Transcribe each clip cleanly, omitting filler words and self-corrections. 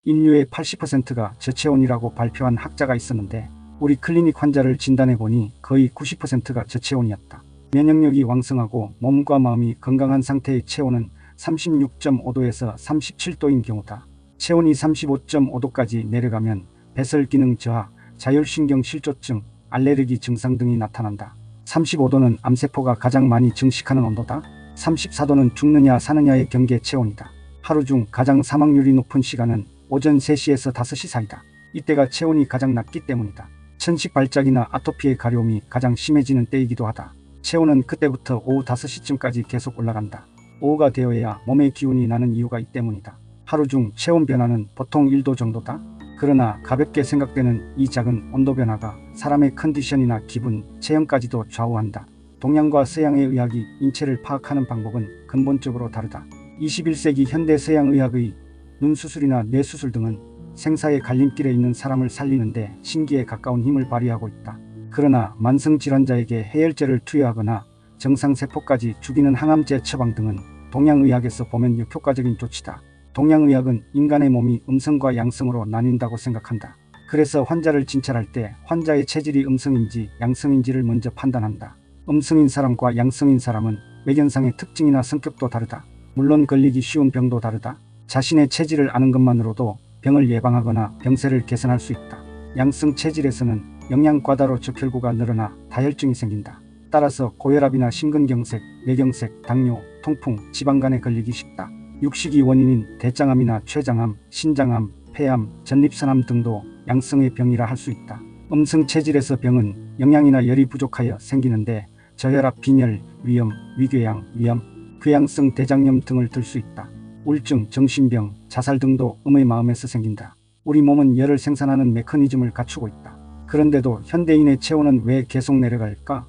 인류의 80%가 저체온이라고 발표한 학자가 있었는데 우리 클리닉 환자를 진단해보니 거의 90%가 저체온이었다. 면역력이 왕성하고 몸과 마음이 건강한 상태의 체온은 36.5도에서 37도인 경우다. 체온이 35.5도까지 내려가면 배설 기능 저하, 자율신경 실조증, 알레르기 증상 등이 나타난다. 35도는 암세포가 가장 많이 증식하는 온도다. 34도는 죽느냐 사느냐의 경계 체온이다. 하루 중 가장 사망률이 높은 시간은 오전 3시에서 5시 사이다. 이때가 체온이 가장 낮기 때문이다. 천식 발작이나 아토피의 가려움이 가장 심해지는 때이기도 하다. 체온은 그때부터 오후 5시쯤까지 계속 올라간다. 오후가 되어야 몸의 기운이 나는 이유가 이 때문이다. 하루 중 체온 변화는 보통 1도 정도다. 그러나 가볍게 생각되는 이 작은 온도 변화가 사람의 컨디션이나 기분, 체형까지도 좌우한다. 동양과 서양의 의학이 인체를 파악하는 방법은 근본적으로 다르다. 21세기 현대 서양의학의 눈수술이나 뇌수술 등은 생사의 갈림길에 있는 사람을 살리는데 신기에 가까운 힘을 발휘하고 있다. 그러나 만성질환자에게 해열제를 투여하거나 정상세포까지 죽이는 항암제 처방 등은 동양의학에서 보면 역효과적인 조치다. 동양의학은 인간의 몸이 음성과 양성으로 나뉜다고 생각한다. 그래서 환자를 진찰할 때 환자의 체질이 음성인지 양성인지를 먼저 판단한다. 음성인 사람과 양성인 사람은 외견상의 특징이나 성격도 다르다. 물론 걸리기 쉬운 병도 다르다. 자신의 체질을 아는 것만으로도 병을 예방하거나 병세를 개선할 수 있다. 양성 체질에서는 영양 과다로 적혈구가 늘어나 다혈증이 생긴다. 따라서 고혈압이나 심근경색, 뇌경색, 당뇨, 통풍, 지방간에 걸리기 쉽다. 육식이 원인인 대장암이나 췌장암, 신장암, 폐암, 전립선암 등도 양성의 병이라 할 수 있다. 음성 체질에서 병은 영양이나 열이 부족하여 생기는데 저혈압, 빈혈, 위염, 위궤양, 위암, 궤양성 대장염 등을 들 수 있다. 우울증, 정신병, 자살 등도 음의 마음에서 생긴다. 우리 몸은 열을 생산하는 메커니즘을 갖추고 있다. 그런데도 현대인의 체온은 왜 계속 내려갈까?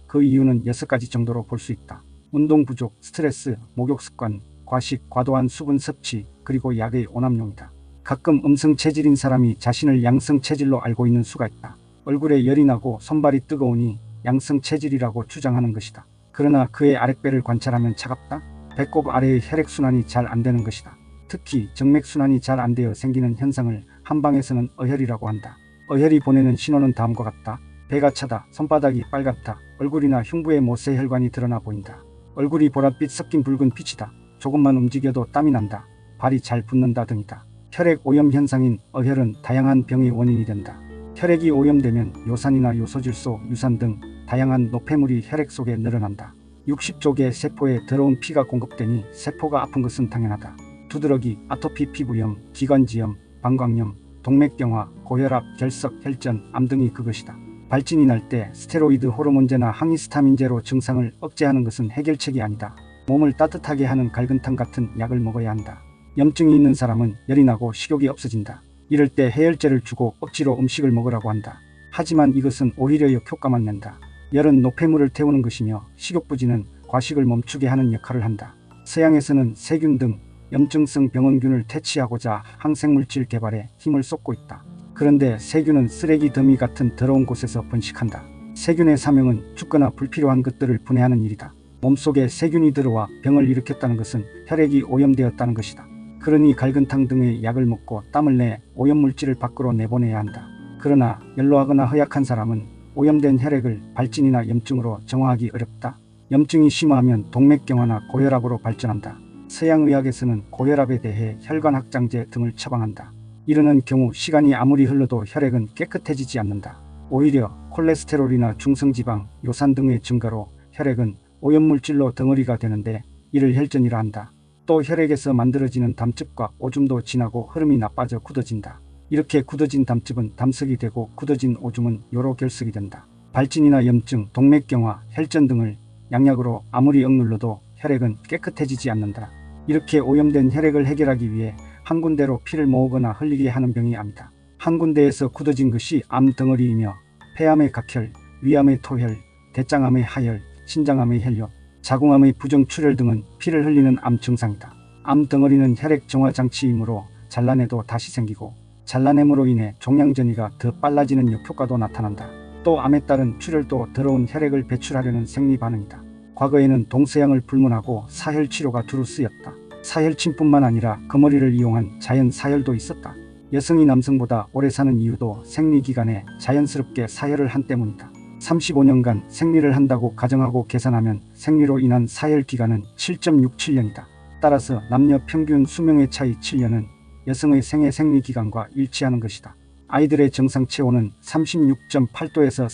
그 이유는 6가지 정도로 볼 수 있다. 운동 부족, 스트레스, 목욕 습관, 과식, 과도한 수분 섭취, 그리고 약의 오남용이다. 가끔 음성 체질인 사람이 자신을 양성 체질로 알고 있는 수가 있다. 얼굴에 열이 나고 손발이 뜨거우니 양성 체질이라고 주장하는 것이다. 그러나 그의 아랫배를 관찰하면 차갑다. 배꼽 아래의 혈액순환이 잘 안 되는 것이다. 특히 정맥순환이 잘 안 되어 생기는 현상을 한방에서는 어혈이라고 한다. 어혈이 보내는 신호는 다음과 같다. 배가 차다, 손바닥이 빨갛다, 얼굴이나 흉부에 모세혈관이 드러나 보인다. 얼굴이 보랏빛 섞인 붉은 빛이다. 조금만 움직여도 땀이 난다. 발이 잘 붓는다 등이다. 혈액 오염 현상인 어혈은 다양한 병의 원인이 된다. 혈액이 오염되면 요산이나 요소질소, 유산 등 다양한 노폐물이 혈액 속에 늘어난다. 60쪽의 세포에 더러운 피가 공급되니 세포가 아픈 것은 당연하다. 두드러기, 아토피 피부염, 기관지염, 방광염, 동맥경화, 고혈압, 결석, 혈전, 암 등이 그것이다. 발진이 날 때 스테로이드 호르몬제나 항히스타민제로 증상을 억제하는 것은 해결책이 아니다. 몸을 따뜻하게 하는 갈근탕 같은 약을 먹어야 한다. 염증이 있는 사람은 열이 나고 식욕이 없어진다. 이럴 때 해열제를 주고 억지로 음식을 먹으라고 한다. 하지만 이것은 오히려 역효과만 낸다. 열은 노폐물을 태우는 것이며 식욕부진은 과식을 멈추게 하는 역할을 한다. 서양에서는 세균 등 염증성 병원균을 퇴치하고자 항생물질 개발에 힘을 쏟고 있다. 그런데 세균은 쓰레기 더미 같은 더러운 곳에서 번식한다. 세균의 사명은 죽거나 불필요한 것들을 분해하는 일이다. 몸속에 세균이 들어와 병을 일으켰다는 것은 혈액이 오염되었다는 것이다. 그러니 갈근탕 등의 약을 먹고 땀을 내 오염물질을 밖으로 내보내야 한다. 그러나 연로하거나 허약한 사람은 오염된 혈액을 발진이나 염증으로 정화하기 어렵다. 염증이 심화하면 동맥경화나 고혈압으로 발전한다. 서양의학에서는 고혈압에 대해 혈관확장제 등을 처방한다. 이러는 경우 시간이 아무리 흘러도 혈액은 깨끗해지지 않는다. 오히려 콜레스테롤이나 중성지방, 요산 등의 증가로 혈액은 오염물질로 덩어리가 되는데 이를 혈전이라 한다. 또 혈액에서 만들어지는 담즙과 오줌도 진하고 흐름이 나빠져 굳어진다. 이렇게 굳어진 담즙은 담석이 되고 굳어진 오줌은 요로 결석이 된다. 발진이나 염증, 동맥경화, 혈전 등을 양약으로 아무리 억눌러도 혈액은 깨끗해지지 않는다. 이렇게 오염된 혈액을 해결하기 위해 한 군데로 피를 모으거나 흘리게 하는 병이 암이다. 한 군데에서 굳어진 것이 암 덩어리이며 폐암의 각혈, 위암의 토혈, 대장암의 하혈, 신장암의 혈뇨, 자궁암의 부정출혈 등은 피를 흘리는 암 증상이다. 암 덩어리는 혈액 정화 장치이므로 잘라내도 다시 생기고 잘라냄으로 인해 종양전이가 더 빨라지는 역효과도 나타난다. 또 암에 따른 출혈도 더러운 혈액을 배출하려는 생리반응이다. 과거에는 동서양을 불문하고 사혈치료가 두루 쓰였다. 사혈침뿐만 아니라 거머리를 이용한 자연 사혈도 있었다. 여성이 남성보다 오래 사는 이유도 생리기간에 자연스럽게 사혈을 한 때문이다. 35년간 생리를 한다고 가정하고 계산하면 생리로 인한 사혈 기간은 7.67년이다. 따라서 남녀 평균 수명의 차이 7년은 여성의 생애 생리 기간과 일치하는 것이다. 아이들의 정상 체온은 36.8도에서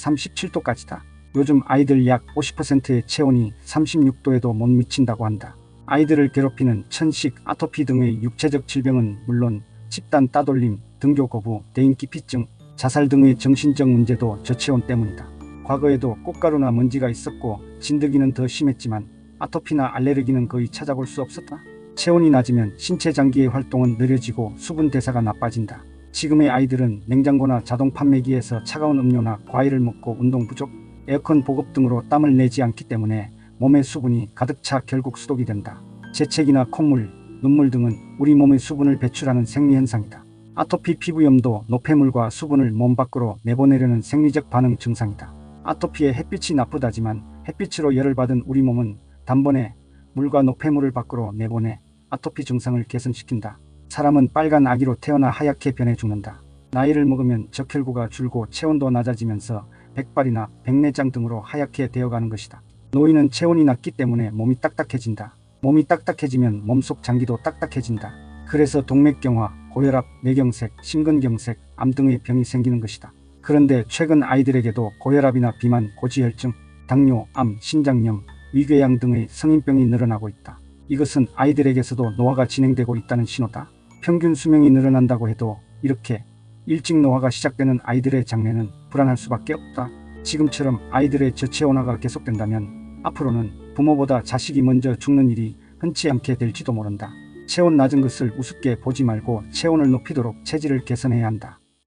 37도까지다. 요즘 아이들 약 50%의 체온이 36도에도 못 미친다고 한다. 아이들을 괴롭히는 천식, 아토피 등의 육체적 질병은 물론 집단 따돌림, 등교 거부, 대인기피증, 자살 등의 정신적 문제도 저체온 때문이다. 과거에도 꽃가루나 먼지가 있었고 진드기는 더 심했지만 아토피나 알레르기는 거의 찾아볼 수 없었다. 체온이 낮으면 신체 장기의 활동은 느려지고 수분 대사가 나빠진다. 지금의 아이들은 냉장고나 자동 판매기에서 차가운 음료나 과일을 먹고 운동 부족, 에어컨 보급 등으로 땀을 내지 않기 때문에 몸의 수분이 가득 차 결국 수독이 된다. 재채기나 콧물, 눈물 등은 우리 몸의 수분을 배출하는 생리현상이다. 아토피 피부염도 노폐물과 수분을 몸 밖으로 내보내려는 생리적 반응 증상이다. 아토피에 햇빛이 나쁘다지만 햇빛으로 열을 받은 우리 몸은 단번에 물과 노폐물을 밖으로 내보내 아토피 증상을 개선시킨다. 사람은 빨간 아기로 태어나 하얗게 변해 죽는다. 나이를 먹으면 적혈구가 줄고 체온도 낮아지면서 백발이나 백내장 등으로 하얗게 되어가는 것이다. 노인은 체온이 낮기 때문에 몸이 딱딱해진다. 몸이 딱딱해지면 몸속 장기도 딱딱해진다. 그래서 동맥경화, 고혈압, 뇌경색, 심근경색, 암 등의 병이 생기는 것이다. 그런데 최근 아이들에게도 고혈압이나 비만, 고지혈증, 당뇨, 암, 신장염, 위궤양 등의 성인병이 늘어나고 있다. 이것은 아이들에게서도 노화가 진행되고 있다는 신호다. 평균 수명이 늘어난다고 해도 이렇게 일찍 노화가 시작되는 아이들의 장래는 불안할 수밖에 없다. 지금처럼 아이들의 저체온화가 계속된다면 앞으로는 부모보다 자식이 먼저 죽는 일이 흔치 않게 될지도 모른다. 체온 낮은 것을 우습게 보지 말고 체온을 높이도록 체질을 개선해야 한다.